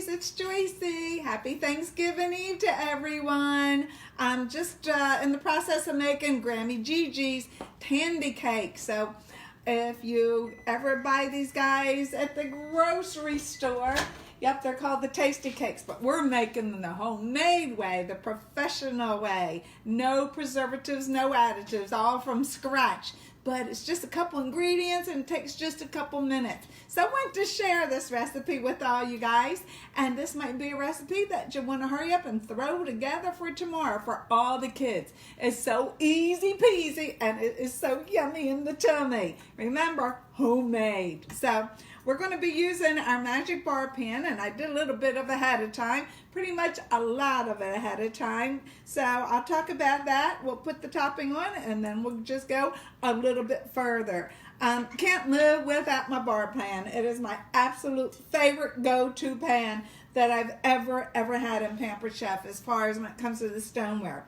it's Joyce. Happy Thanksgiving Eve to everyone. I'm just in the process of making Grammy Gigi's Tandy cake. So if you ever buy these guys at the grocery store, yep, they're called the Tasty Cakes, but we're making them the homemade way, the professional way. No preservatives, no additives, all from scratch. But it's just a couple ingredients and it takes just a couple minutes. So I want to share this recipe with all you guys. And this might be a recipe that you want to hurry up and throw together for tomorrow for all the kids. It's so easy peasy and it is so yummy in the tummy. Remember, homemade. So we're going to be using our magic bar pen, and I did a little bit of ahead of time, pretty much a lot of it ahead of time. So I'll talk about that. We'll put the topping on, and then we'll just go a little bit further. Can't live without my bar pan. It is my absolute favorite go-to pan that I've ever had in Pampered Chef as far as when it comes to the stoneware.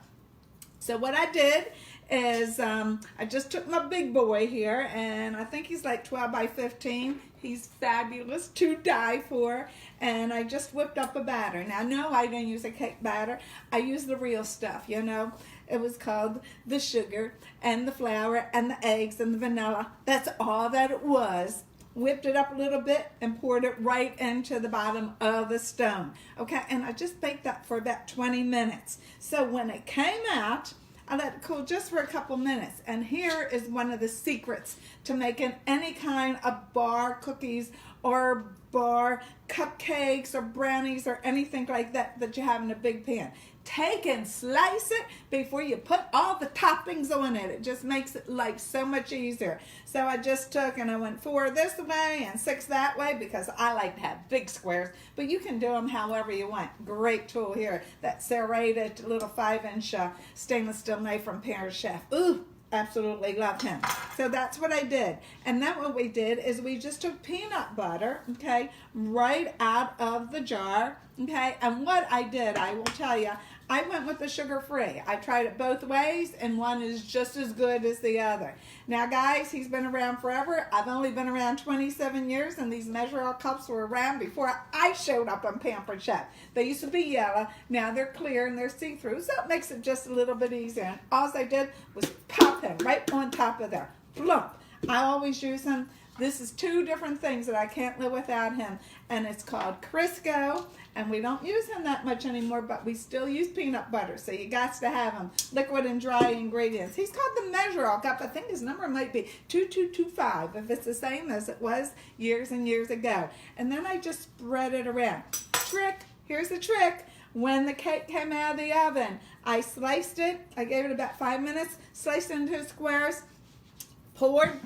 So what I did is I just took my big boy here, and I think he's like 12 by 15. He's fabulous to die for, and I just whipped up a batter. Now, no, I didn't use a cake batter. I used the real stuff, you know. It was called the sugar and the flour and the eggs and the vanilla. That's all that it was. Whipped it up a little bit and poured it right into the bottom of the stone. Okay, and I just baked that for about 20 minutes. So when it came out, I let it cool just for a couple minutes. And here is one of the secrets to making any kind of bar cookies or bar cupcakes or brownies or anything like that that you have in a big pan. Take and slice it before you put all the toppings on it. It just makes it life so much easier. So I just took and I went 4 this way and 6 that way because I like to have big squares, but you can do them however you want. Great tool here, that serrated little 5-inch stainless steel knife from Pampered Chef. Ooh, absolutely love him. So that's what I did. And then what we did is we just took peanut butter, okay, right out of the jar, okay. And what I did, I will tell you, I went with the sugar-free. I tried it both ways, and one is just as good as the other. Now, guys, he's been around forever. I've only been around 27 years, and these measure-all cups were around before I showed up on Pampered Chef. They used to be yellow. Now they're clear and they're see-through, so it makes it just a little bit easier. And all I did was pop him right on top of there. Plump. I always use him. This is 2 different things that I can't live without him, and it's called Crisco, and we don't use him that much anymore, but we still use peanut butter, so you got to have him. Liquid and dry ingredients. He's called the measure-all cup. I think his number might be 2225, if it's the same as it was years and years ago. And then I just spread it around. Here's the trick. When the cake came out of the oven, I sliced it. I gave it about 5 minutes, sliced it into squares, poured,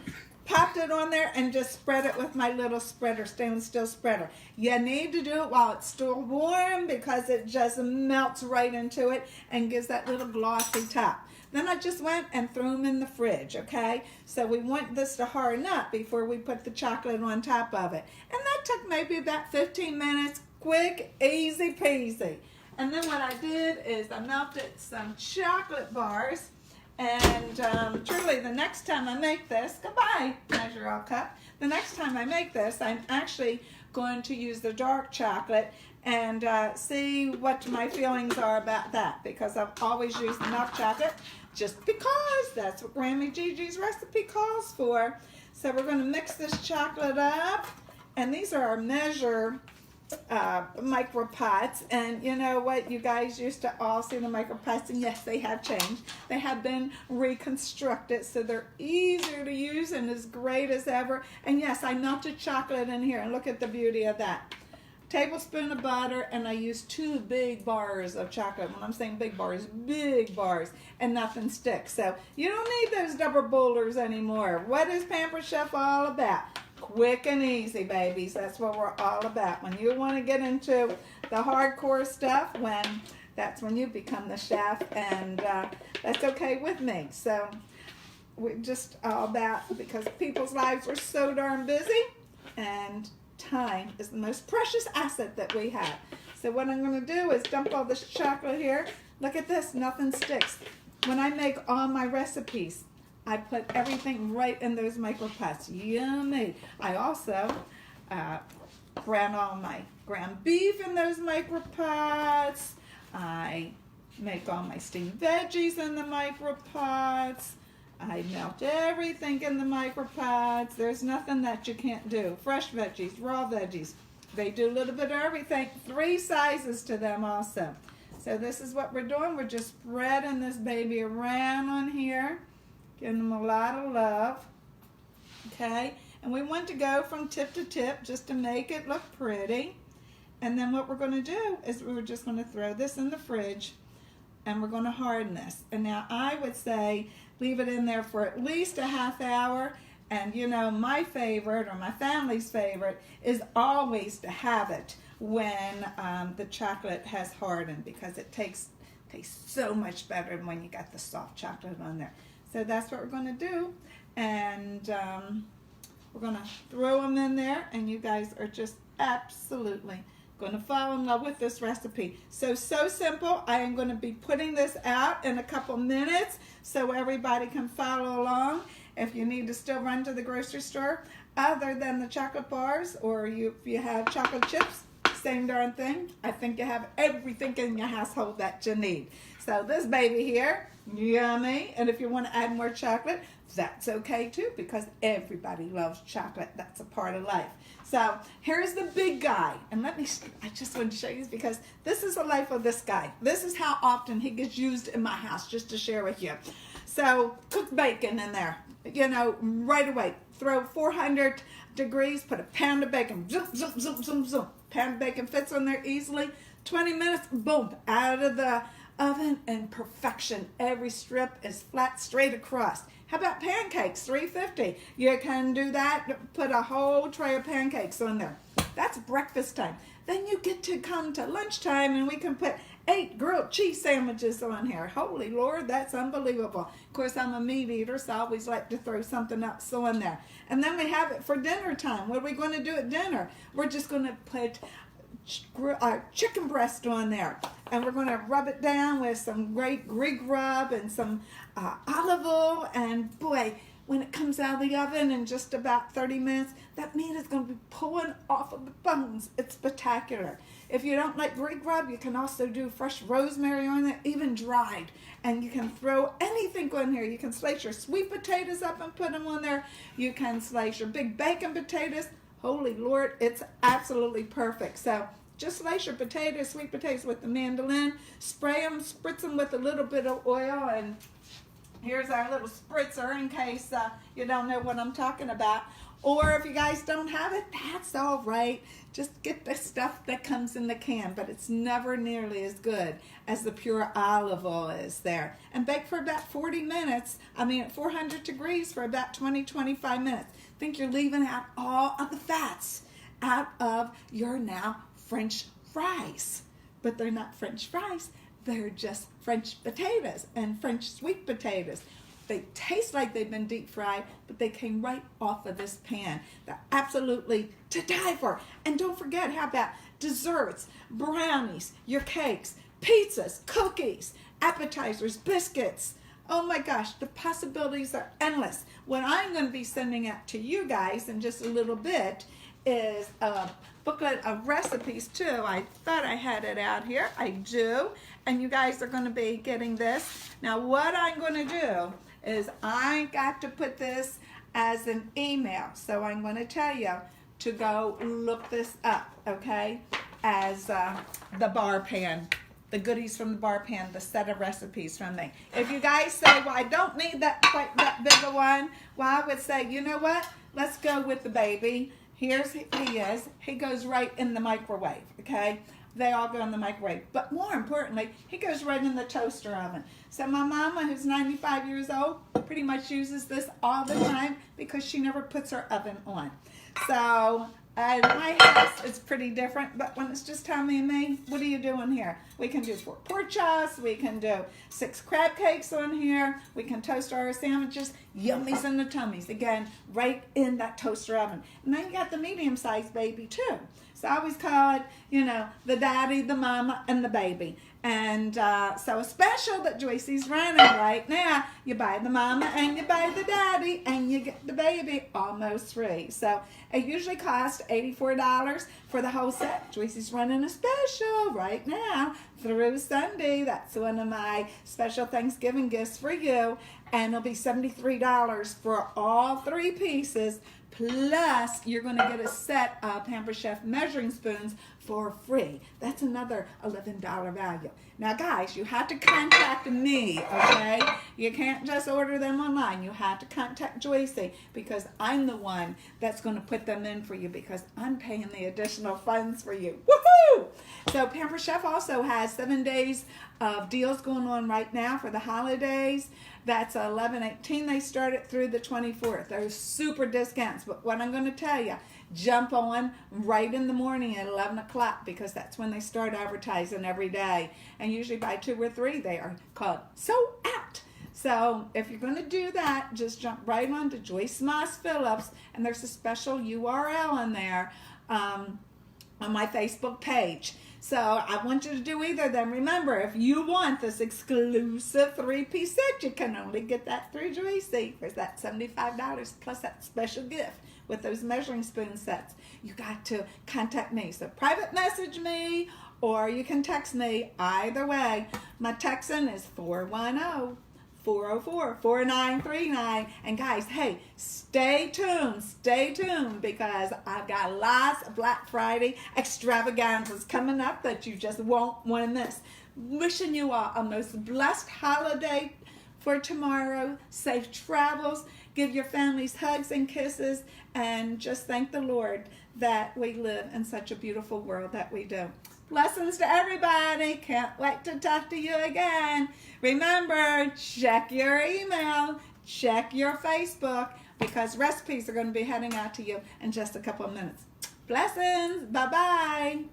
popped it on there, and just spread it with my little spreader, stainless steel spreader. You need to do it while it's still warm because it just melts right into it and gives that little glossy top. Then I just went and threw them in the fridge, okay? So we want this to harden up before we put the chocolate on top of it. And that took maybe about 15 minutes, quick, easy peasy. And then what I did is I melted some chocolate bars. And truly, the next time I make this, goodbye, measure-all cup. The next time I make this, I'm actually going to use the dark chocolate and see what my feelings are about that, because I've always used the milk chocolate just because that's what Grammy Gigi's recipe calls for. So we're going to mix this chocolate up, and these are our measure micro pots, and you know what, you guys used to all see the micro pots, and yes, they have changed. They have been reconstructed, so they're easier to use and as great as ever. And yes, I melted chocolate in here, and look at the beauty of that. Tablespoon of butter, and I used 2 big bars of chocolate. When I'm saying big bars, and nothing sticks. So you don't need those double boulders anymore. What is Pampered Chef all about? Quick and easy, babies. That's what we're all about. When you want to get into the hardcore stuff, that's when you become the chef, and that's okay with me. So we're just all about, because people's lives are so darn busy, and time is the most precious asset that we have. So what I'm going to do is dump all this chocolate here. Look at this, nothing sticks. When I make all my recipes, I put everything right in those micro pots. Yummy. I also brown all my ground beef in those micro pots. I make all my steamed veggies in the micro pots. I melt everything in the micro pots. There's nothing that you can't do. Fresh veggies, raw veggies. They do a little bit of everything. 3 sizes to them also. So this is what we're doing. We're just spreading this baby around on here. Giving them a lot of love. Okay? And we want to go from tip to tip just to make it look pretty. And then what we're going to do is we're just going to throw this in the fridge. And we're going to harden this. And now I would say leave it in there for at least a half hour. And you know, my favorite, or my family's favorite, is always to have it when the chocolate has hardened, because it tastes so much better when you got the soft chocolate on there. So that's what we're going to do. And we're going to throw them in there, and you guys are just absolutely going to fall in love with this recipe. So simple. I am going to be putting this out in a couple minutes so everybody can follow along. If you need to still run to the grocery store, other than the chocolate bars, or if you have chocolate chips, same darn thing. I think you have everything in your household that you need. So this baby here, yummy. And if you want to add more chocolate, that's okay too, because everybody loves chocolate. That's a part of life. So here's the big guy. And I just want to show you, because this is the life of this guy. This is how often he gets used in my house, just to share with you. So cook bacon in there, you know, right away. Throw 400 degrees, put a pound of bacon, zoom, zoom, zoom, zoom, zoom. Pound of bacon fits on there easily. 20 minutes, boom, out of the oven, and perfection. Every strip is flat, straight across. How about pancakes? 350. You can do that. Put a whole tray of pancakes on there. That's breakfast time. Then you get to come to lunchtime, and we can put 8 grilled cheese sandwiches on here. Holy Lord, that's unbelievable. Of course, I'm a meat eater, so I always like to throw something else on there. And then we have it for dinner time. What are we going to do at dinner? We're just going to put chicken breast on there, and we're going to rub it down with some great Greek rub and some olive oil, and boy, when it comes out of the oven in just about 30 minutes, that meat is going to be pulling off of the bones. It's spectacular. If you don't like Greek rub, you can also do fresh rosemary on it, even dried. And you can throw anything on here. You can slice your sweet potatoes up and put them on there. You can slice your big bacon potatoes. Holy Lord, it's absolutely perfect. So just slice your potatoes, sweet potatoes with the mandolin. Spray them, spritz them with a little bit of oil, and here's our little spritzer in case you don't know what I'm talking about. Or if you guys don't have it, that's all right. Just get the stuff that comes in the can, but it's never nearly as good as the pure olive oil is there. And bake for about 40 minutes, at 400 degrees for about 20-25 minutes. I think you're leaving out all of the fats out of your now French fries. But they're not French fries. They're just French potatoes and French sweet potatoes. They taste like they've been deep fried, but they came right off of this pan. They're absolutely to die for. And don't forget, how about desserts, brownies, your cakes, pizzas, cookies, appetizers, biscuits. Oh my gosh, the possibilities are endless. What I'm going to be sending out to you guys in just a little bit is a booklet of recipes too. I thought I had it out here. I do. And you guys are going to be getting this. Now what I'm going to do is I got to put this as an email. So I'm going to tell you to go look this up, okay? As the bar pan. The goodies from the bar pan, the set of recipes from me. If you guys say, well, I don't need quite that big a one, well, I would say, you know what? Let's go with the baby. Here's he is. He goes right in the microwave, okay? They all go in the microwave. But more importantly, he goes right in the toaster oven. So my mama, who's 95 years old, pretty much uses this all the time because she never puts her oven on. So in my house, it's pretty different, but when it's just Tommy and me, what are you doing here? We can do 4 pork chops, we can do 6 crab cakes on here, we can toast our sandwiches, yummies in the tummies, again, right in that toaster oven. And then you got the medium-sized baby too. So I always call it, the daddy, the mama, and the baby. And so a special that Joyce's running right now, you buy the mama and you buy the daddy and you get the baby almost free. So it usually costs $84 for the whole set. Joyce is running a special right now through Sunday. That's one of my special Thanksgiving gifts for you. And it'll be $73 for all 3 pieces. Plus, you're going to get a set of Pamper Chef measuring spoons for free. That's another $11 value. Now, guys, you have to contact me, okay? You can't just order them online. You have to contact Joyce because I'm the one that's going to put them in for you because I'm paying the additional funds for you. Woohoo! So, Pamper Chef also has 7 days of deals going on right now for the holidays. That's 11/18. They started through the 24th. They're super discounts. But what I'm going to tell you, jump on right in the morning at 11 o'clock because that's when they start advertising every day. And usually by 2 or 3, they are called sold out. So if you're going to do that, just jump right on to Joyce Moss Phillips. And there's a special URL in there on my Facebook page. So I want you to do either of them. Remember, if you want this exclusive 3-piece set, you can only get that through Joyce for that $75 plus that special gift with those measuring spoon sets. You got to contact me. So private message me or you can text me. Either way, my texting is 410-404-4939. And guys, hey, stay tuned because I've got lots of Black Friday extravaganzas coming up that you just won't want to miss. Wishing you all a most blessed holiday for tomorrow. Safe travels. Give your families hugs and kisses and just thank the Lord that we live in such a beautiful world that we do. Blessings to everybody. Can't wait to talk to you again. Remember, check your email, check your Facebook, because recipes are going to be heading out to you in just a couple of minutes. Blessings. Bye-bye.